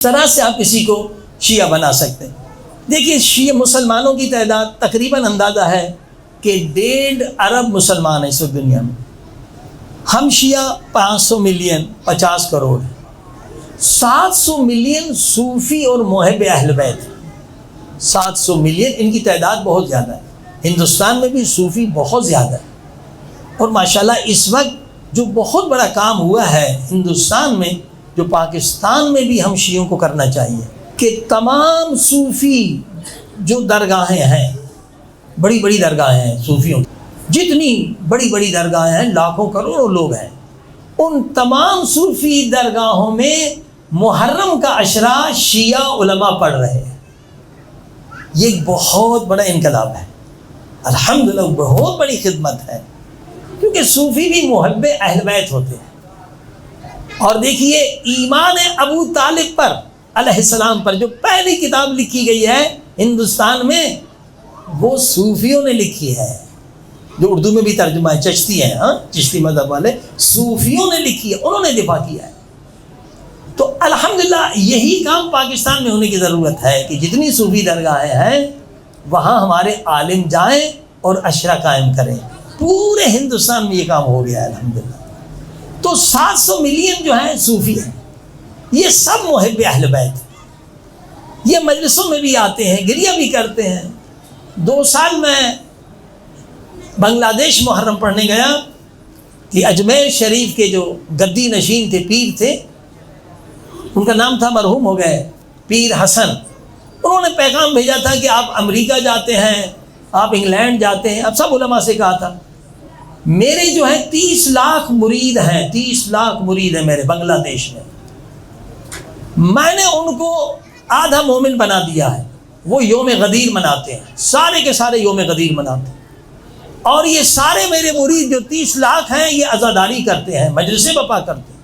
طرح سے آپ کسی کو شیعہ بنا سکتے ہیں۔ دیکھیے شیعہ مسلمانوں کی تعداد تقریباً اندازہ ہے کہ 1.5 ارب مسلمان ہیں اس وقت دنیا میں۔ ہم شیعہ 500 ملین 50 کروڑ ہیں۔ 700 ملین صوفی اور محب اہل بیت ہیں۔ 700 ملین، ان کی تعداد بہت زیادہ ہے۔ ہندوستان میں بھی صوفی بہت زیادہ ہے، اور ماشاءاللہ اس وقت جو بہت بڑا کام ہوا ہے ہندوستان میں، جو پاکستان میں بھی ہم شیعوں کو کرنا چاہیے کہ تمام صوفی جو درگاہیں ہیں، بڑی بڑی درگاہیں ہیں صوفیوں، جتنی بڑی بڑی درگاہیں ہیں، لاکھوں کروڑوں لوگ ہیں، ان تمام صوفی درگاہوں میں محرم کا عشرہ شیعہ علماء پڑھ رہے ہیں۔ یہ ایک بہت بڑا انقلاب ہے، الحمدللہ بہت بڑی خدمت ہے، کیونکہ صوفی بھی محب اہل بیت ہوتے ہیں۔ اور دیکھیے ایمان ابو طالب پر علیہ السلام پر جو پہلی کتاب لکھی گئی ہے ہندوستان میں، وہ صوفیوں نے لکھی ہے، جو اردو میں بھی ترجمہ ہے، چشتی ہیں، چشتی مذہب والے صوفیوں نے لکھی ہے، انہوں نے دفاع کیا ہے۔ تو الحمدللہ یہی کام پاکستان میں ہونے کی ضرورت ہے کہ جتنی صوفی درگاہیں ہیں وہاں ہمارے عالم جائیں اور عشرہ قائم کریں۔ پورے ہندوستان میں یہ کام ہو گیا ہے الحمدللہ۔ تو 700 ملین جو ہیں صوفی ہیں، یہ سب محب اہل بیت ہیں۔ یہ مجلسوں میں بھی آتے ہیں، گریہ بھی کرتے ہیں۔ 2 سال میں بنگلہ دیش محرم پڑھنے گیا کہ اجمیر شریف کے جو گدی نشین تھے، پیر تھے، ان کا نام تھا، مرحوم ہو گئے، پیر حسن۔ انہوں نے پیغام بھیجا تھا کہ آپ امریکہ جاتے ہیں، آپ انگلینڈ جاتے ہیں، آپ سب علماء سے کہا تھا میرے جو ہیں 30 لاکھ مرید ہیں، 30 لاکھ مرید ہیں میرے بنگلہ دیش میں، میں نے ان کو آدھا مومن بنا دیا ہے۔ وہ یوم غدیر مناتے ہیں، سارے کے سارے یوم غدیر مناتے ہیں، اور یہ سارے میرے مرید جو 30 لاکھ ہیں یہ عزاداری کرتے ہیں، مجلسیں بپا کرتے ہیں۔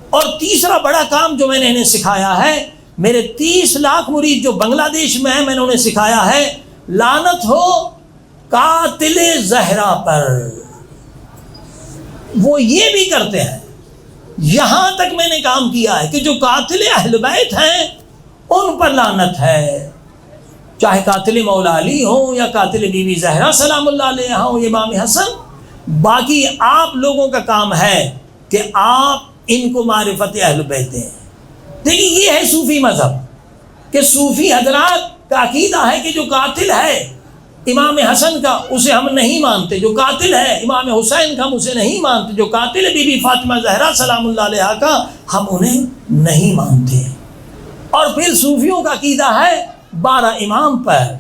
اور تیسرا بڑا کام جو میں نے انہیں سکھایا ہے، میرے 30 لاکھ مرید جو بنگلہ دیش میں ہیں، میں نے انہیں سکھایا ہے لعنت ہو قاتل زہرا پر۔ وہ یہ بھی کرتے ہیں، یہاں تک میں نے کام کیا ہے کہ جو قاتل اہل بیت ہیں ان پر لعنت ہے، چاہے قاتل مولا علی ہوں یا قاتل بی بی زہرا سلام اللہ علیہ ہوں، امام حسن۔ باقی آپ لوگوں کا کام ہے کہ آپ ان کو معرفت اہل بیت دیں۔ دیکھیے یہ ہے صوفی مذہب، کہ صوفی حضرات کا عقیدہ ہے کہ جو قاتل ہے امام حسن کا اسے ہم نہیں مانتے، جو قاتل ہے امام حسین کا ہم اسے نہیں مانتے، جو قاتل بی بی فاطمہ زہرا سلام اللہ علیہ کا ہم انہیں نہیں مانتے۔ اور پھر صوفیوں کا عقیدہ ہے 12 امام پر،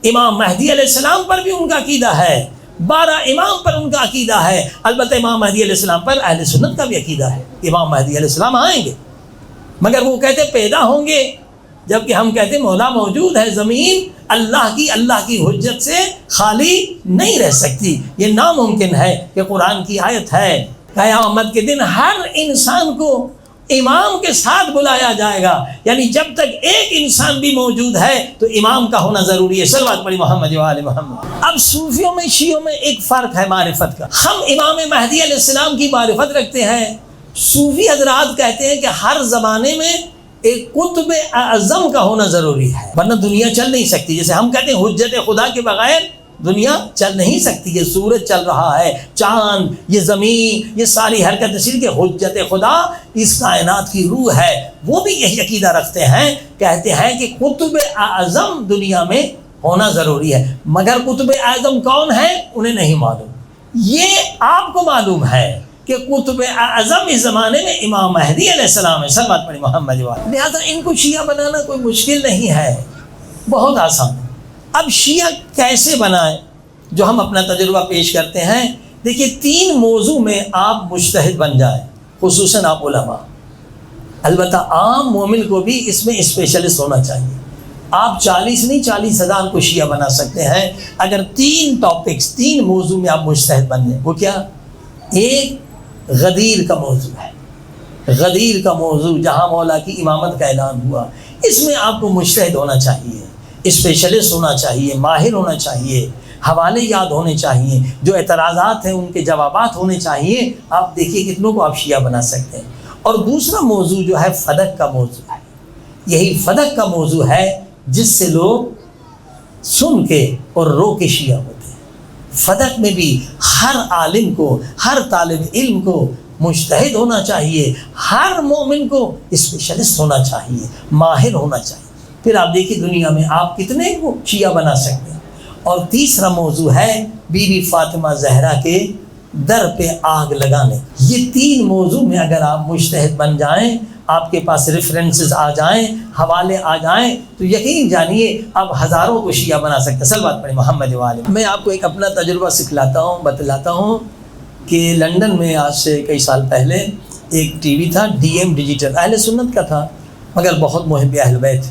امام مہدی علیہ السلام پر بھی ان کا عقیدہ ہے، 12 امام پر ان کا عقیدہ ہے۔ البتہ امام مہدی علیہ السلام پر اہل سنت کا بھی عقیدہ ہے، امام مہدی علیہ السلام آئیں گے، مگر وہ کہتے پیدا ہوں گے، جبکہ ہم کہتے مولا موجود ہے، زمین اللہ کی حجت سے خالی نہیں رہ سکتی۔ یہ ناممکن ہے کہ قرآن کی آیت ہے قیامت کے دن ہر انسان کو امام کے ساتھ بلایا جائے گا، یعنی جب تک ایک انسان بھی موجود ہے تو امام کا ہونا ضروری ہے۔ صلوات پڑھی محمد و آل محمد۔ اب صوفیوں میں شیعوں میں ایک فرق ہے معرفت کا، ہم امام مہدی علیہ السلام کی معرفت رکھتے ہیں، صوفی حضرات کہتے ہیں کہ ہر زمانے میں ایک قطب اعظم کا ہونا ضروری ہے، ورنہ دنیا چل نہیں سکتی۔ جیسے ہم کہتے ہیں حجت خدا کے بغیر دنیا چل نہیں سکتی، یہ سورج چل رہا ہے، چاند، یہ زمین، یہ ساری حرکت اصل کے حجت خدا اس کائنات کی روح ہے۔ وہ بھی یہی عقیدہ رکھتے ہیں، کہتے ہیں کہ قطب اعظم دنیا میں ہونا ضروری ہے، مگر قطب اعظم کون ہے انہیں نہیں معلوم۔ یہ آپ کو معلوم ہے کہ قطب اعظم اس زمانے میں امام مہدی علیہ السلام ہے، صلوات پڑھی محمد و آل۔ لہٰذا ان کو شیعہ بنانا کوئی مشکل نہیں ہے، بہت آسان ہے۔ اب شیعہ کیسے بنائیں، جو ہم اپنا تجربہ پیش کرتے ہیں۔ دیکھیے 3 موضوع میں آپ مجتہد بن جائیں، خصوصاً آپ علماء، البتہ عام مومن کو بھی اس میں اسپیشلسٹ ہونا چاہیے۔ آپ 40 نہیں 40,000 کو شیعہ بنا سکتے ہیں اگر 3 ٹاپکس 3 موضوع میں آپ مجتہد بن جائیں۔ وہ کیا؟ ایک غدیر کا موضوع ہے، غدیر کا موضوع جہاں مولا کی امامت کا اعلان ہوا، اس میں آپ کو مجتہد ہونا چاہیے، اسپیشلسٹ ہونا چاہیے، ماہر ہونا چاہیے، حوالے یاد ہونے چاہیے، جو اعتراضات ہیں ان کے جوابات ہونے چاہیے۔ آپ دیکھیے کتنوں کو آپ شیعہ بنا سکتے ہیں۔ اور دوسرا موضوع جو ہے فلک کا موضوع ہے، یہی فدق کا موضوع ہے جس سے لوگ سن کے اور رو کے شیعہ ہوتے ہیں۔ فدق میں بھی ہر عالم کو، ہر طالب علم کو مجتہد ہونا چاہیے، ہر مومن کو اسپیشلسٹ ہونا چاہیے، ماہر ہونا چاہیے۔ پھر آپ دیکھیے دنیا میں آپ کتنے کو شیعہ بنا سکتے ہیں۔ اور تیسرا موضوع ہے بی بی فاطمہ زہرا کے در پہ آگ لگانے۔ یہ تین موضوع میں اگر آپ مجتہد بن جائیں، آپ کے پاس ریفرنسز آ جائیں، حوالے آ جائیں، تو یقین جانیے آپ ہزاروں کو شیعہ بنا سکتے ہیں۔ صلوات پڑھیں محمد والے۔ میں آپ کو ایک اپنا تجربہ سکھلاتا ہوں، بتلاتا ہوں کہ لندن میں آج سے کئی سال پہلے ایک ٹی وی تھا، ڈی ایم ڈیجیٹل، اہل سنت کا تھا مگر بہت محب اہل بیت،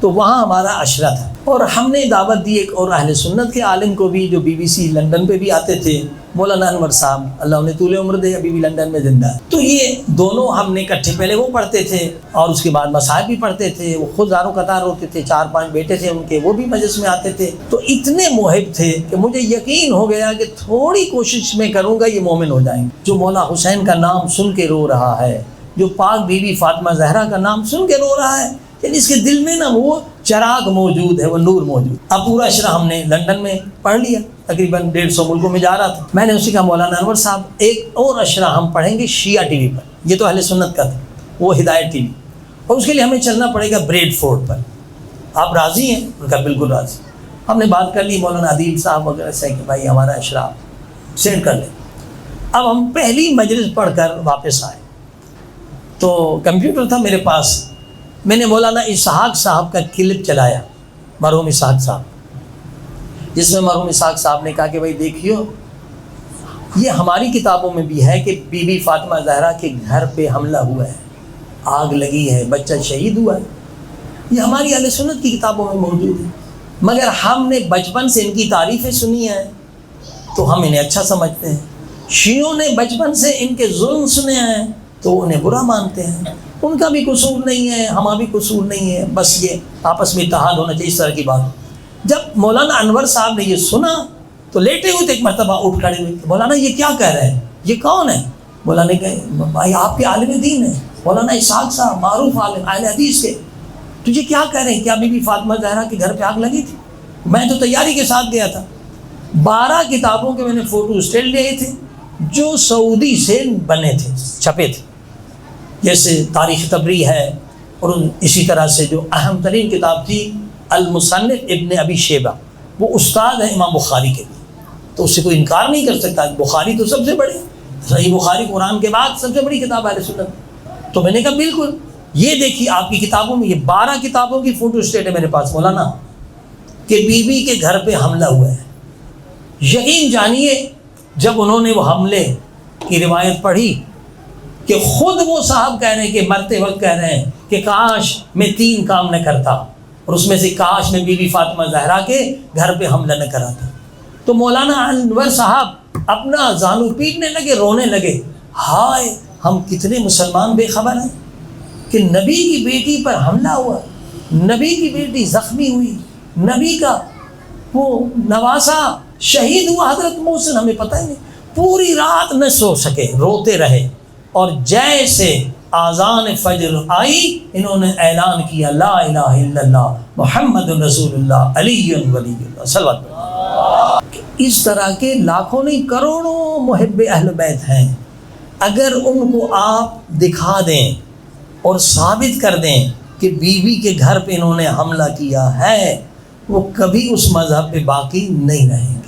تو وہاں ہمارا عشرہ تھا اور ہم نے دعوت دی ایک اور اہل سنت کے عالم کو بھی جو BBC لندن پہ بھی آتے تھے، مولانا انور صاحب، اللہ انہیں طول عمر دے، ابھی بھی لندن میں زندہ ہے۔ تو یہ دونوں ہم نے اکٹھے، پہلے وہ پڑھتے تھے اور اس کے بعد مصاحب بھی پڑھتے تھے، وہ خود زاروں قطار ہوتے تھے، 4-5 بیٹے تھے ان کے، وہ بھی مجلس میں آتے تھے۔ تو اتنے محب تھے کہ مجھے یقین ہو گیا کہ تھوڑی کوشش میں کروں گا یہ مومن ہو جائیں گے۔ جو مولا حسین کا نام سن کے رو رہا ہے، جو پاک بی بی فاطمہ زہرا کا نام سن کے رو رہا ہے، یعنی اس کے دل میں نا وہ چراغ موجود ہے، وہ نور موجود۔ اب پورا عشرہ ہم نے لندن میں پڑھ لیا، تقریباً 150 ملکوں میں جا رہا تھا۔ میں نے اسی کہا مولانا انور صاحب ایک اور عشرہ ہم پڑھیں گے شیعہ ٹی وی پر، یہ تو اہل سنت کا تھا، وہ ہدایت ٹی وی، اور اس کے لیے ہمیں چلنا پڑے گا بریڈ فورٹ پر، آپ راضی ہیں؟ ان کا بالکل راضی۔ ہم نے بات کر لی مولانا عدیل صاحب وغیرہ سے کہ بھائی ہمارا عشرہ سینڈ کر لیں۔ اب ہم پہلی مجلس پڑھ کر واپس آئے تو کمپیوٹر تھا میرے پاس، میں نے مولانا اسحاق صاحب کا کلپ چلایا، مرحوم اسحاق صاحب، جس میں مرحوم اسحاق صاحب نے کہا کہ بھائی دیکھیو یہ ہماری کتابوں میں بھی ہے کہ بی بی فاطمہ زہرا کے گھر پہ حملہ ہوا ہے، آگ لگی ہے، بچہ شہید ہوا ہے، یہ ہماری اہل سنت کی کتابوں میں موجود ہے، مگر ہم نے بچپن سے ان کی تعریفیں سنی ہیں تو ہم انہیں اچھا سمجھتے ہیں، شیعوں نے بچپن سے ان کے ظلم سنے ہیں تو انہیں برا مانتے ہیں، ان کا بھی قصور نہیں ہے، ہمارا بھی قصور نہیں ہے، بس یہ آپس میں اتحاد ہونا چاہیے، اس طرح کی بات۔ جب مولانا انور صاحب نے یہ سنا تو لیٹے ہوئے تھے، ایک مرتبہ اٹھ کھڑے ہوئے، مولانا یہ کیا کہہ رہے ہیں، یہ کون ہے؟ مولانا نے کہا بھائی آپ کے عالم دین ہیں، مولانا اسحاق صاحب معروف عالم اہل حدیث کے، تو یہ کیا کہہ رہے ہیں، کیا بی بی فاطمہ زہرا کے گھر پہ آگ لگی تھی؟ میں تو تیاری کے ساتھ گیا تھا، 12 کتابوں کے میں نے فوٹو اسٹیٹ لیے تھے جو سعودی سے بنے تھے، چھپے تھے، جیسے تاریخ تبری ہے، اور اسی طرح سے جو اہم ترین کتاب تھی المصنف ابن ابی شیبہ، وہ استاد ہے امام بخاری کے لیے، تو اس سے کوئی انکار نہیں کر سکتا، بخاری تو سب سے بڑے، صحیح بخاری قرآن کے بعد سب سے بڑی کتاب ہے اہل سنت۔ تو میں نے کہا بالکل، یہ دیکھیے آپ کی کتابوں میں یہ 12 کتابوں کی فوٹو اسٹیٹ ہے میرے پاس مولانا، کہ بی بی کے گھر پہ حملہ ہوا ہے۔ یقین جانیے جب انہوں نے وہ حملے کی روایت پڑھی کہ خود وہ صاحب کہہ رہے ہیں کہ مرتے وقت کہہ رہے ہیں کہ کاش میں 3 کام نہ کرتا، اور اس میں سے کاش میں بی بی فاطمہ زہرا کے گھر پہ حملہ نہ کراتا۔ تو مولانا انور صاحب اپنا زانو پیٹنے لگے، رونے لگے، ہائے ہم کتنے مسلمان بے خبر ہیں کہ نبی کی بیٹی پر حملہ ہوا، نبی کی بیٹی زخمی ہوئی، نبی کا وہ نواسا شہید ہوا، حضرت محسن، ہمیں پتہ ہی نہیں۔ پوری رات نہ سو سکے، روتے رہے، اور جیسے آذان فجر آئی انہوں نے اعلان کیا لا الہ الا اللہ محمد رسول اللہ علی ولی اللہ صلی اللہ علیہ وسلم۔ اس طرح کے لاکھوں نہیں کروڑوں محب اہل بیت ہیں، اگر ان کو آپ دکھا دیں اور ثابت کر دیں کہ بیوی کے گھر پہ انہوں نے حملہ کیا ہے، وہ کبھی اس مذہب پہ باقی نہیں رہیں گے۔